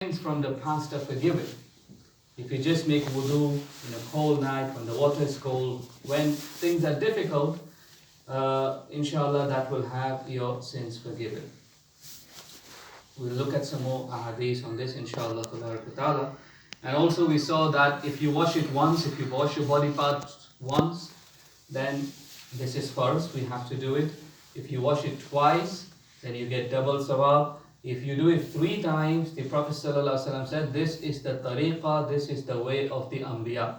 Things from the past are forgiven. If you just make wudu in a cold night when the water is cold, when things are difficult, inshallah that will have your sins forgiven. We'll look at some more ahadith on this, inshallah ta'ala. And also we saw that if you wash it once, if you wash your body parts once, then this is first, we have to do it. If you wash it twice, then you get double sawab. If you do it 3 times, the Prophet ﷺ said, this is the tariqah, this is the way of the Anbiya,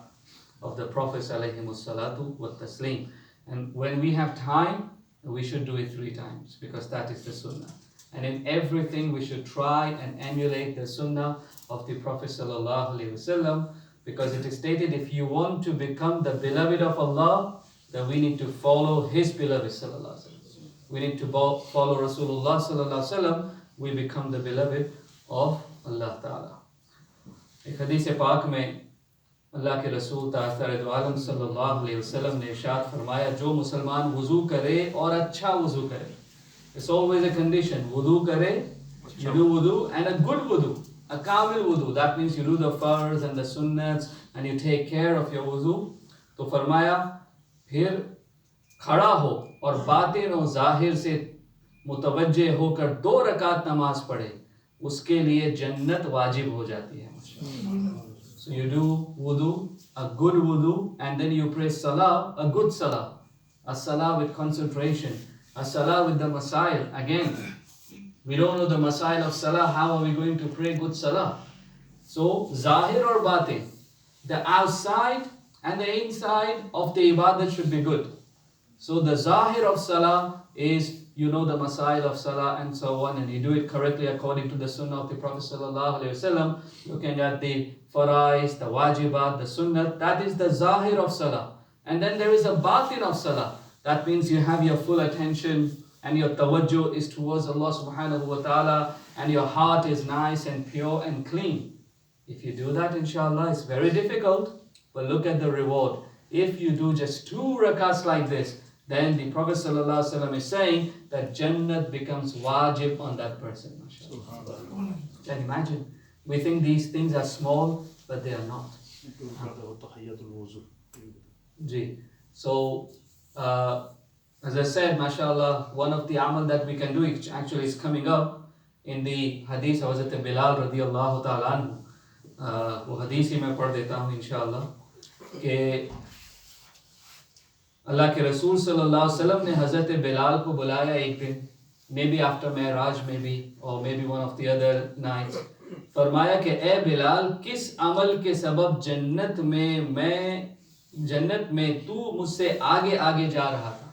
of the Prophets ﷺ wa taslim. And when we have time, we should do it 3 times, because that is the sunnah. And in everything we should try and emulate the sunnah of the Prophet ﷺ, because it is stated, if you want to become the beloved of Allah, then we need to follow His beloved ﷺ. We need to follow Rasulullah ﷺ. We become the beloved of Allah Ta'ala. एक हदीस पाक में अल्लाह के रसूल ताज़दार आलम सल्लल्लाहु अलैहि वसल्लम ने इरशाद फरमाया, जो मुसलमान वुज़ू करे और अच्छा वुज़ू करे. It's always a condition. Wudu kare, you do wudu, and a good wudu, a kamil wudu. That means you do the farz and the sunnats and you take care of your wudu. तो फरमाया फिर खड़ा हो और बातिन और जाहिर से मुतवज्जे होकर 2 रकात नमाज पढ़े, उसके लिए जन्नत वाजिब हो जाती है. So you do wudu, a good wudu, and then you pray salah, a good salah, a salah with concentration, a salah with the masail. Again, we don't know the masail of salah, how are we going to pray good salah? So zahir or batin, the outside and the inside of the ibadat should be good. So the zahir of salah is, you know the masail of salah and so on, and you do it correctly according to the sunnah of the Prophet sallallahu alaihi wasallam, looking at the farais, the wajibat, the sunnah. That is the zahir of salah. And then there is a batin of salah. That means you have your full attention and your tawajjuh is towards Allah subhanahu wa ta'ala, and your heart is nice and pure and clean. If you do that, inshallah, it's very difficult, but look at the reward. If you do just 2 rakats like this, then the Prophet ﷺ is saying that Jannat becomes wajib on that person. Can you imagine? We think these things are small, but they are not. So, as I said, mashallah, one of the amal that we can do actually is coming up in the hadith of Hazrat Bilal radiyallahu ta'ala anhu. वो hadith ही मैं पढ़ देता हूँ इंशाअल्लाह कि अल्लाह के रसूल सल्लल्लाहु अलैहि वसल्लम ने हज़रत बिलाल को बुलाया एक दिन, maybe after Mi'raj, maybe, or maybe one of the other nights. फरमाया कि ए बिलाल, किस अमल के सबब जन्नत में तू मुझसे आगे आगे जा रहा था,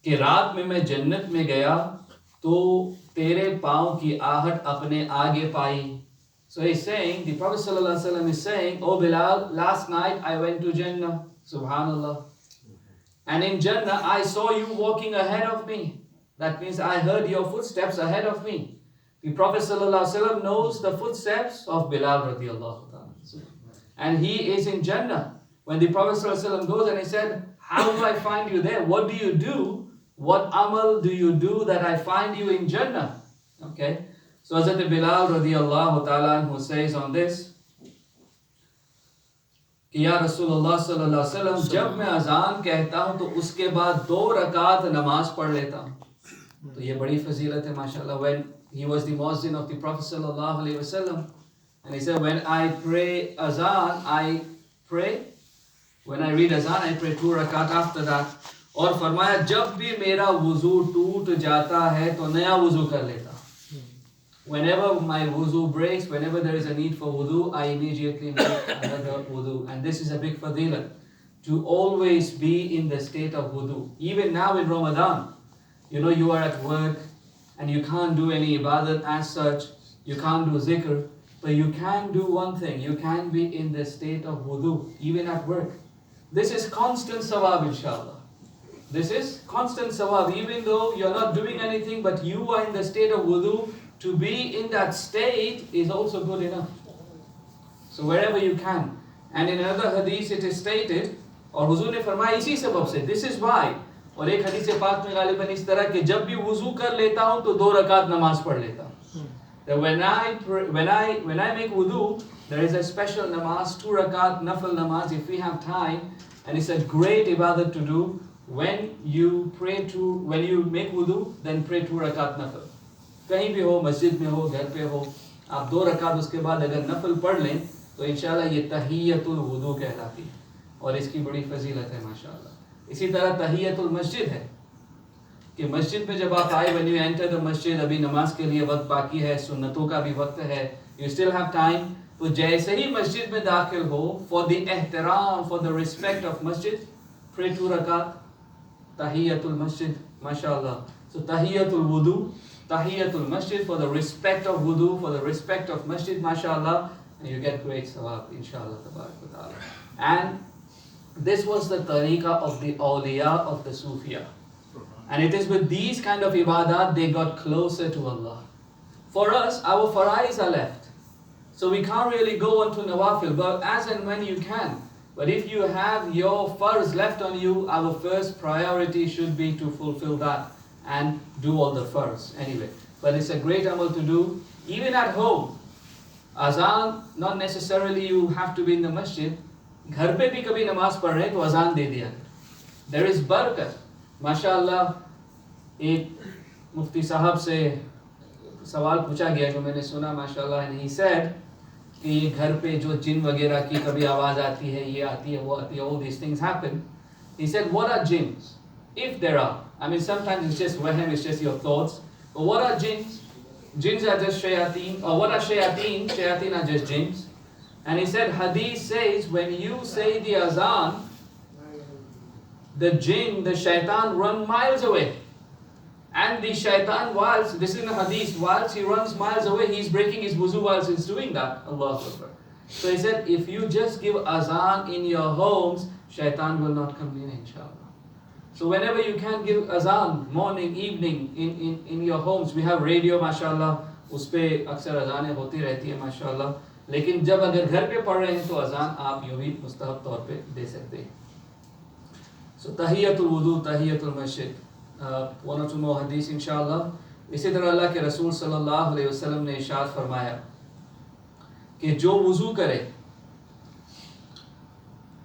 कि रात में मैं जन्नत में गया तो तेरे पाँव की आहट अपने आगे पाई. So he's saying, the Prophet ﷺ is saying, oh Bilal, last night I went to Jannah, subhanallah, and in Jannah I saw you walking ahead of me. That means I heard your footsteps ahead of me. The Prophet ﷺ knows the footsteps of Bilal radiallahu ta'ala, and he is in Jannah. When the Prophet ﷺ goes and he said, how do I find you there? What do you do? What amal do you do that I find you in Jannah? Okay. So Hazrat Bilal radiallahu ta'ala who says on this, कि या रसूलुल्लाह सल्लल्लाहु अलैहि वसल्लम, जब मैं अजान कहता हूँ तो उसके बाद 2 रकात नमाज पढ़ लेता हूँ. तो ये बड़ी फजीलत है माशाल्लाह. When he was the muazzin of the Prophet sallallahu alaihi wasallam, and he said, when I pray azan, I pray, when I read azan, I pray 2 rakat after that. और फरमाया जब भी मेरा वुजू टूट जाता है तो नया वुजू कर लेता. Whenever my wudu breaks, whenever there is a need for wudu, I immediately make another wudu. And this is a big fadilat, to always be in the state of wudu. Even now in Ramadan, you know, you are at work and you can't do any ibadat as such, you can't do zikr, but you can do one thing, you can be in the state of wudu, even at work. This is constant sawab, inshallah. This is constant sawab, even though you're not doing anything, but you are in the state of wudu. To be in that state is also good enough. So wherever you can. And in another hadith it is stated, और हुजूर ने फरमाया इसी सबब से, this is why और एक हदीस पाक में गालिबन इस तरह कि जब भी वुजू कर लेता हूँ तो 2 रकात नमाज पढ़ लेता हूँ. When I make wudu, there is a special namaz, 2 rakat nafil namaz if we have time, and it's a great ibadat to do. When you make wudu, then pray 2 rakat nafil. कहीं भी हो, मस्जिद में हो, घर पे हो, आप 2 रकात उसके बाद अगर नफल पढ़ लें तो इंशाल्लाह ये तहियतुल वुदू कहलाती है और इसकी बड़ी फजीलत है माशाल्लाह. इसी तरह तहियतुल मस्जिद है कि मस्जिद में जब आप आए, when you enter the मस्जिद, अभी नमाज के लिए वक्त बाकी है, सुन्नतों का भी वक्त है, you still have time, तो जैसे ही मस्जिद में दाखिल हो, for the एहतराम, for the respect of मस्जिद, pray 2 रकात तहियतुल मस्जिद माशाल्लाह. So तहियतुल वुदू, तहियतुल मस्जिद, for the respect of wudu, for the respect of masjid, mashallah, and you get great sawab, inshallah, tabarak wa ta'ala. And this was the tariqah of the awliya of the Sufiya. And it is with these kind of ibadat they got closer to Allah. For us, our farais are left. So we can't really go on to nawafil, but as and when you can. But if you have your farz left on you, our first priority should be to fulfill that and do all the farz anyway. But it's a great amal to do, even at home. Azan, not necessarily you have to be in the masjid. घर पे भी कभी नमाज पढ़ रहे हैं तो अजान दे दिया. There is बरकत. माशाअल्लाह, एक मुफ्ती साहब से सवाल पूछा गया जो मैंने सुना माशाअल्लाह, and he said कि ये घर पे जो जिन वगैरह की कभी आवाज़ आती है, ये आती है, वो आती है, all these things happen. He said, what are jinns? If there are, I mean sometimes it's just wahm, it's just your thoughts. But what are jinns? Jinns are just shayateen. Or what are shayateen? Shayateen are just jinns. And he said, hadith says when you say the azan, the jinn, the shaitan run miles away. And the shaitan, whilst, this is in the hadith, whilst he runs miles away, he's breaking his wuzu whilst he's doing that. Allahu Akbar. So he said, if you just give azan in your homes, shaitan will not come in, inshallah. So whenever you can give azan, morning, evening, in your homes, we have radio, mashallah, उस पे अक्सर अजानें होती रहती है माशाल्लाह. लेकिन जब अगर घर पे पढ़ रहे हैं तो अजान आप यूं भी मुस्तहब तौर पे दे सकते हैं. So तहियतुल वुदू, तहियतुल मस्जिद, one or two more hadith इंशाअल्लाह. इसी तरह अल्लाह के रसूल सल्लल्लाहु अलैहि वसल्लम ने इरशाद फरमाया कि जो वुजू करे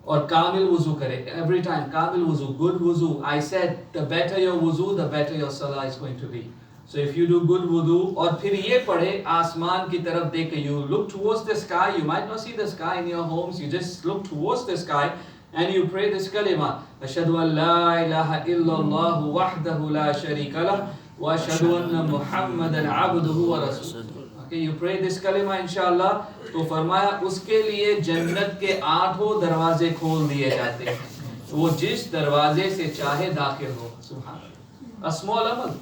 और कामिल वुजू करे, every time Kamil वुजू, good wuzu. I said the better your wuzu, the better your salah is going to be. So if you do good wudu और फिर ये पढ़े आसमान की तरफ देख के, you look towards the sky, you might not see the sky in your homes, you just look towards the sky and you pray this kalima, ashhadu an la ilaha illallah wahdahu la sharika lah wa ashhadu anna muhammadan abduhu wa rasuluh. Okay, you pray this kalima inshallah, तो फरमाया उसके लिए जन्नत के 8 दरवाजे खोल दिए जाते हैं, वो जिस दरवाजे से चाहे दाखिल हो. सुभान. A small amal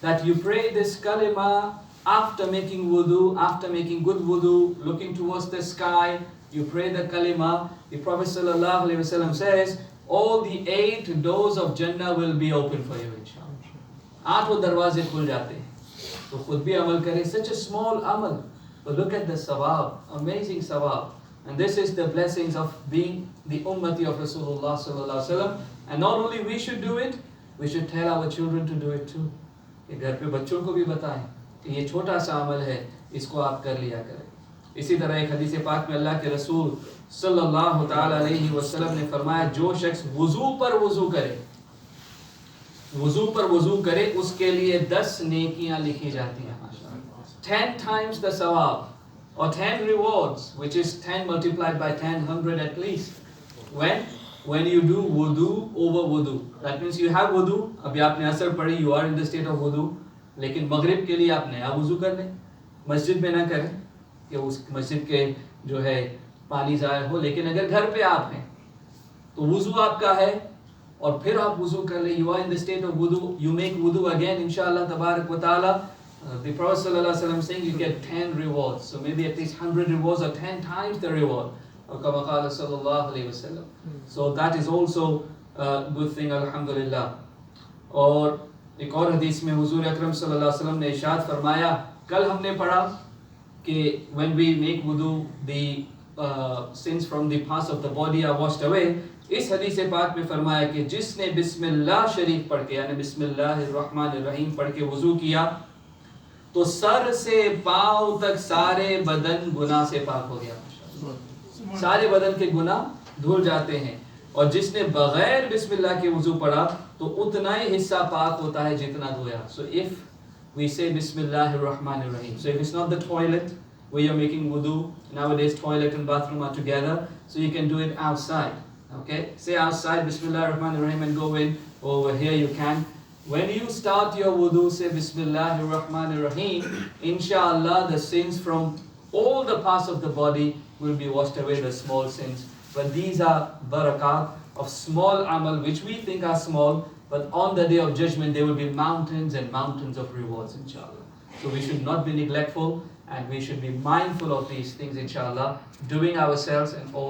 that you pray this kalima after making wudu, after making good wudu, looking towards the sky, you pray the kalima. The Prophet sallallahu alaihi wasallam says all the 8 doors of Jannah will be open for you inshallah. 8 दरवाजे खुल जाते हैं. तो खुद भी अमल करें. Such a small amal, but look at the sawab, amazing sawab. And this is the blessings of being the ummati of Rasulullah sallallahu alaihi wasallam. And not only we should do it, we should tell our children to do it too. कि घर पे बच्चों को भी बताएं कि ये छोटा सा अमल है, इसको आप कर लिया करें. इसी तरह एक हदीस पाक में अल्लाह के रसूल सल्लल्लाहु ताला अलैहि वसल्लम ने फरमाया, जो शख्स वुजू पर वुजू करे उसके लिए 10 नेकियां लिखी जाती हैं. 10 times the sawab or 10 rewards, which is 10 multiplied by 10, 100 at least. When you do wudu over wudu, that means you have wudu, अभी आपने असर पढ़ी, you are in the state of wudu, लेकिन मगरिब के लिए आप नया वुजू कर लें. मस्जिद में ना करें कि उस मस्जिद के जो है पानी ज़ाया हो, लेकिन अगर घर पे आप हैं तो वुजू आपका है और फिर आप वुजू कर लें. You are in the state of wudu, you make wudu again inshallah tabarak wa ta'ala. The Prophet sallallahu alaihi wasallam saying you get 10 rewards, so maybe at least 100 rewards or 10 times the reward. So that is also a good thing, alhamdulillah. और एक और हदीस में हुजूर अकरम सल्लल्लाहु अलैहि वसल्लम ने इरशाद फरमाया, कल हमने पढ़ा कि when we make wudu, the sins from the past of the body are washed away. इस हदीस पाक में फरमाया कि जिसने बिस्मिल्लाह शरीफ पढ़ के यानी बिस्मिल्लाहिर्रहमानिर्रहीम पढ़ के वुजू किया तो सर से पांव तक सारे बदन गुनाह से पाक हो गया। सारे बदन के गुनाह धुल जाते हैं। और जिसने बगैर बिस्मिल्लाह के वुजू पढ़ा तो उतना ही हिस्सा पाक होता है जितना धोया। So if we say Bismillahirrahmanirrahim. So if it's not the toilet where you're making wudu, nowadays toilet and bathroom are together, so you can do it outside. Okay, say outside Bismillahirrahmanirrahim and go in. Over here you can. When you start your wudu, say Bismillahirrahmanirrahim. Inshallah, the sins from all the parts of the body will be washed away, the small sins. But these are barakat of small amal which we think are small. But on the day of judgment, there will be mountains and mountains of rewards, inshallah. So we should not be neglectful and we should be mindful of these things, inshallah, doing ourselves and all.